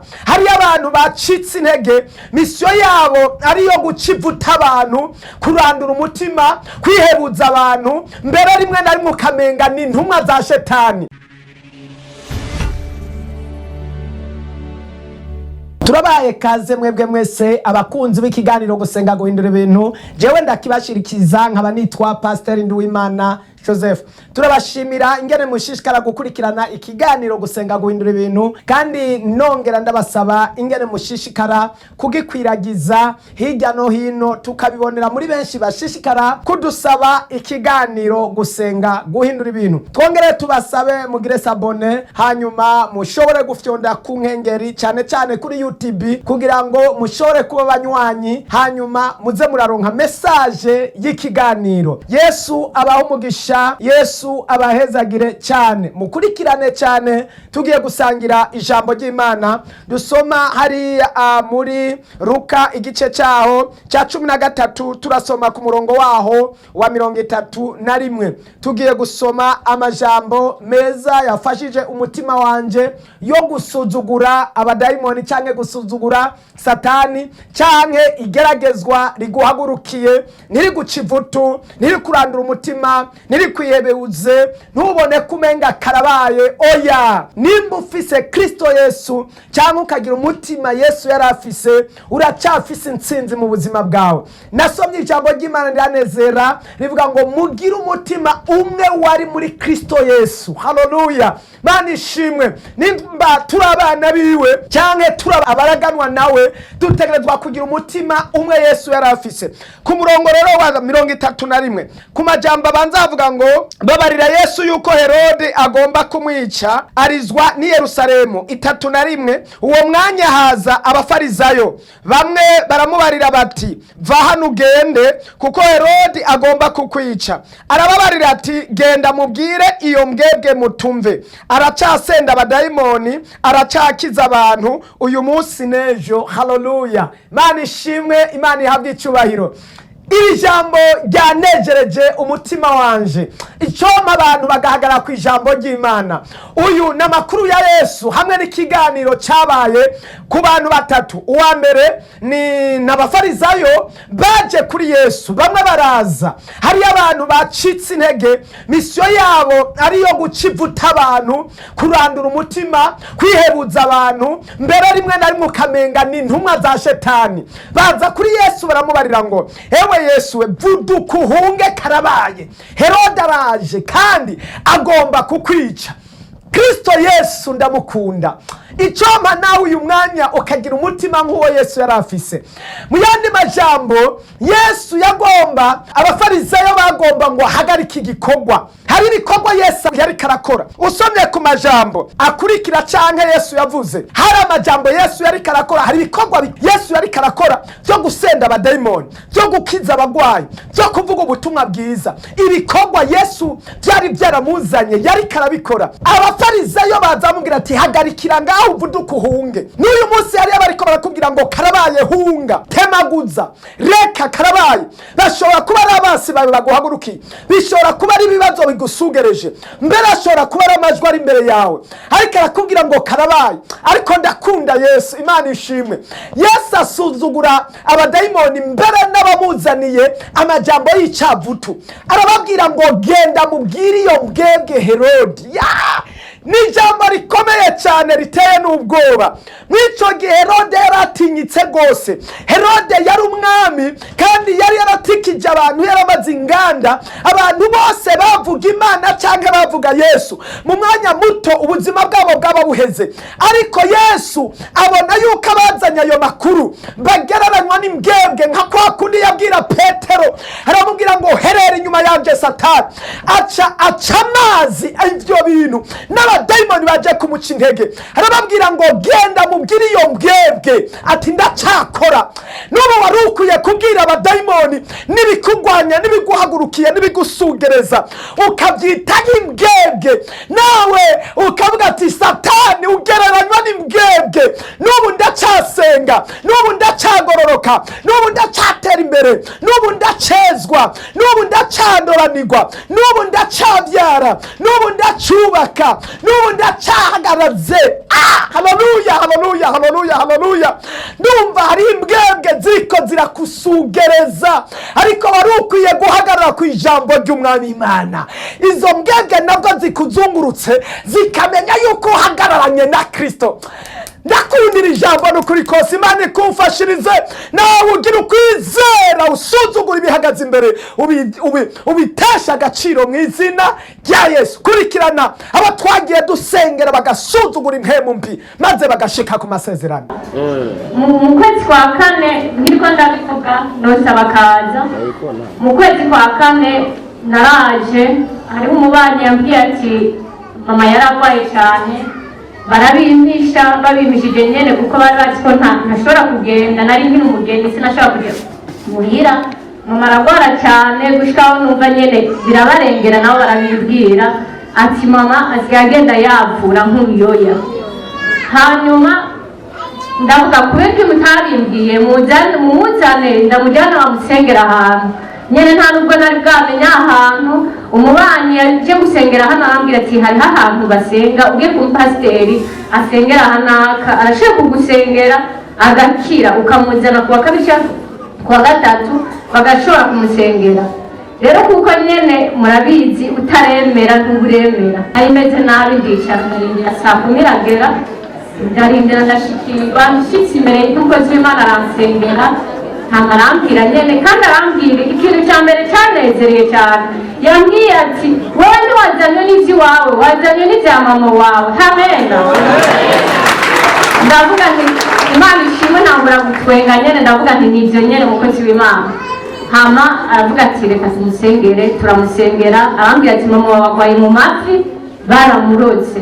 hari abantu bacitse intege, misiyo yabo ariyo gucivuta abantu, kurandura umutima, kwihebuza abantu, mbere rimwe na rimwe ukamenga ni intumwa za shetani. Turabaye kaze mwebwe mwese abakunzi b'ikiganiro gusenga guhindura ibintu. Jewe ndakibashirikiza nkaba nitwa Pastor Nduwimana Joseph. Turabashimira ingene mushishikara gukurikirana ikiganiro gusenga guhindura ibintu, kandi nongera ndabasaba ingene mushishikara kugikwiragiza hirya no hino, tukabibonera muri benshi bashishikara kudusaba ikiganiro gusenga guhindura ibintu. Twongere tubasabe mugire sabone, hanyuma mushobore gufyonda ku nkengeri cyane cyane kuri YouTube kugira ngo mushobore kuba banywanyi, hanyuma muze muraronka message y'ikiganiro. Yesu abaho umugisha, Yesu abahezagire cyane. Mukurikirane cyane, tugiye gusangira ijambo ry'Imana. Dusoma hari muri Luka igice cyaho cya 13, turasoma ku murongo waho wa 31. Tugiye gusoma amajambo meza yafashije umutima wanje yo gusuzugura abadayimoni canke gusuzugura Satani, canke igeragezwa riguhagurukiye ntirigucivutu, ntirikurandura umutima, kwihebeuze, ntubone kumenga karabaye. Oya, nimba ufise Kristo Yesu cyangwa ukagira umutima Yesu yarafise, uracyafise intsinzi mu buzima bwawe. Nasomye ijambo ry'Imana riranezera rivuga ngo mugire umutima umwe wari muri Kristo Yesu. Haleluya, Mana ishimwe. Nimba turabana biwe cyangwa turaba abaraganwa nawe, dutegerezwa kugira umutima umwe Yesu yarafise. Ku murongo rero wa 31 ku majambo abanza avuga ngo babarira Yesu yuko Herode agomba kumwica, arizwa ni Yerusalemu. 31 uwo mwanya haza abafarizayo, bamwe baramubarira bati va hano ugende kuko Herode agomba kukwica. Arababarira ati genda mubwire iyo mbwebwe mutumve, aracasenda abadayimoni, aracakiza abantu uyu munsi nejo. Haleluya, Mana ishimwe, Imana ihabwe icyubahiro. Iri jambo ryanejereje umutima wanje, icoma abantu bagahagara ku ijambo ry'Imana. Uyu namakuru ya Yesu hamwe n'ikiganiro cyabaye ku bantu batatu. Uwa mbere ni n'abafarizayo baje kuri Yesu, bamwe baraza. Hari abantu bacitse intege, misiyo yabo ariyo gucivuta abantu, kurandura umutima, kwihebuza abantu, mbere rimwe na rimwe ukamenga ni intumwa za shetani. Baza kuri Yesu baramubarira ngo ewe Yesu we, vuduka uhunge karabaye, Herode araje kandi agomba kukwica. Kristo Yesu ndamukunda. Icoma nawe uyu mwanya ukagira umutima nk'uwo Yesu yarafise. Mu yandi majambo, Yesu yagomba, abafarizayo bagomba ngo hagarike igikorwa. Hari ibikorwa Yesu yari karakora. Usomye ku majambo akurikira canke Yesu yavuze, hari amajambo Yesu yari karakora, hari ibikorwa Yesu yari karakora byo gusenda abadayimoni, byo gukiza abagwayi, byo kuvuga ubutumwa bwiza. Ibikorwa Yesu byari byaramuzanye, yari karabikora. Abafarizayo bazamubwira ati hagarikira ngaho uvuduka uhunge. N'uyu munsi yari bariko barakubwira ngo karabaye hunga, temaguza, reka karabaye. Bashobora kuba ari abasi bawe baguhagurukiye, bishobora kuba ari ibibazo bigusugereje, mbere ashobora kuba ari amajwi ari imbere yawe, ariko arakubwira ngo karabaye. Ariko ndakunda Yesu, Imana ishimwe. Yesu asuzugura abadayimoni mbere n'abamuzaniye amajambo y'icavutu. Arababwira ngo genda mubwire iyo mbwebwe Herode. Ni ijambo rikomeye cyane riteye n'ubwoba. Mwico gihe Herode yaratinyitse gose. Herode yari umwami kandi yari yaratikije abantu, yaramaze inganda. Abantu bose bavuga Imana cyangwa bavuga Yesu, mu mwanya muto ubuzima bwabo bwaba buheze. Ariko Yesu abona yuko abazanya ayo makuru bagereranywa n'imbwebwe, nka kwa kundi yabwira Petero, aramubwira ngo herera inyuma yanje Satani. Aca amazi ivyo bintu n'abadayimoni baje kumuca intege. Arababwira ngo genda mubwire iyo mbwebwe ati ndacakora. N'ubu wari ukwiye kubwira abadayimoni n'ibikugwanya, n'ibiguhagurukiye, n'ibigusugereza, ukabyita nk'imbwebwe, nawe ukavuga ati Satani ugereranywa n'imbwebwe. N'ubu ndasenga, n'ubu ndacagororoka, n'ubu ndacatera imbere, n'ubu ndacezwa, n'ubu ndacandoranirwa, n'ubu ndacabyara, n'ubu ndacubaka, n'ubu ndacahagaraze. Haleluya, haleluya, haleluya, haleluya. Ndumva hari imbwebwe ziko zirakusugereza, ariko wari ukwiye guhagarara ku ijambo ry'Umwami Imana. Izo mbwebwe nabwo zikuzungurutse zikamenya yuko uhagararanye na Kristo. Ndakundira ijambo n'ukuri kose, Imana ikumfashirize nawe ugira ukwizera, usuzugura ibihagaze imbere ubitesha agaciro mu izina rya Yesu. Kurikirana abo twagiye dusengera bagasuzugura impemu mbi maze bagashika ku masezerano. Mu kwezi kwa kane niriko ndabivuga nosaba kaza. Mu kwezi kwa kane naraje, hariho umubanyi yambwiye ati mama yaragwaye cyane, barabimpisha babimishije nyene kuko bari bazi ko ntashobora kugenda, nari nkiri umugeni sinashobora kujya muhira. Mama aragwara cyane gushikaho numva nyene birabarengera, nabo barabibwira ati mama asigaye agenda yavura nk'uruyoya. Hanyuma ndavuga kubera mutabimbwiye mumuzane ndamujyana bamusengera ahantu nyene, nta nubwo nari bwamenya ahantu. Umubanyi yaje gusengera hano arambwira ati hariho ahantu basenga, ugiye ku pasiteri asengera hanaka arashaka kugusengera agakira, ukamuzana kuwa kabiri kuwa gatatu bagashobora kumusengera. Rero kuko nyene murabizi utaremera ntuburemera, ayimeze nabi ndicara narindira saa 10 iragera, ndarindira ndashikirwa, nshitse imbere y'umukozi w'Imana aransengera, arambwira nyene kandi arambwira ikintu cya mbere cyanezereye cyane. Yambwiye ati wowe ntiwazanywe n'iby'iwawe, wazanywe n'ibya mama wawe. Amena. Ndavuga nti Imana ishimwe, ntambura gutwenga nyene, ndavuga nti nibyo nyene umukozi w'Imana. Hama aravuga ati reka tumusengere, turamusengera. Arambwira ati mama wawe agwaye mu mavi baramurotse.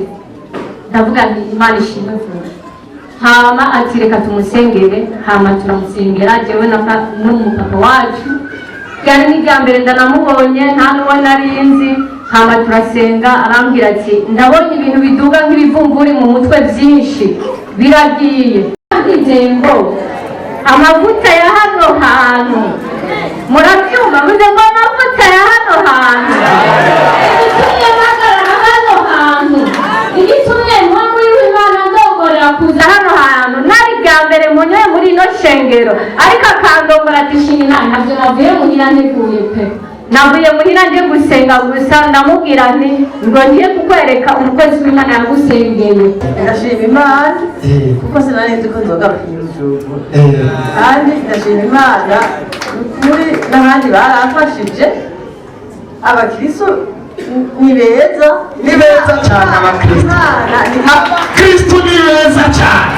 Ndavuga nti Imana ishimwe. Hama ati reka tumusengere, hama turamusengera jewe n'umupapa wacu. Byari n'ibya mbere ndanamubonye, nta n'uwo narinzi. Hama turasenga, arambwira ati ndabonye ibintu biduga nk'ibivumvuri mu mutwe byinshi biragiye. Ngo amavuta ya hano hantu murabyumva, muze ngo amavuta ya hano hantu igitumye mpagarara hano hantu, igitumye mpamvu y'Imana ndongorera kuza hano hantu. Nari bwa mbere munyoye muri ino shengero, ariko akandongora ati shingina ntabyo navuye muhira nteguye pe, navuye muhira nje gusenga gusa. Ndamubwira nti ngo ngiye kukwereka umukozi w'Imana yagusengeye. Ndashima Imana kuko sinari nzi ko nzogaruka inyujugu, kandi ndashima Imana muri n'ahandi baramfashije. Abakristo ni beza cyane, abakristo ni beza cyane.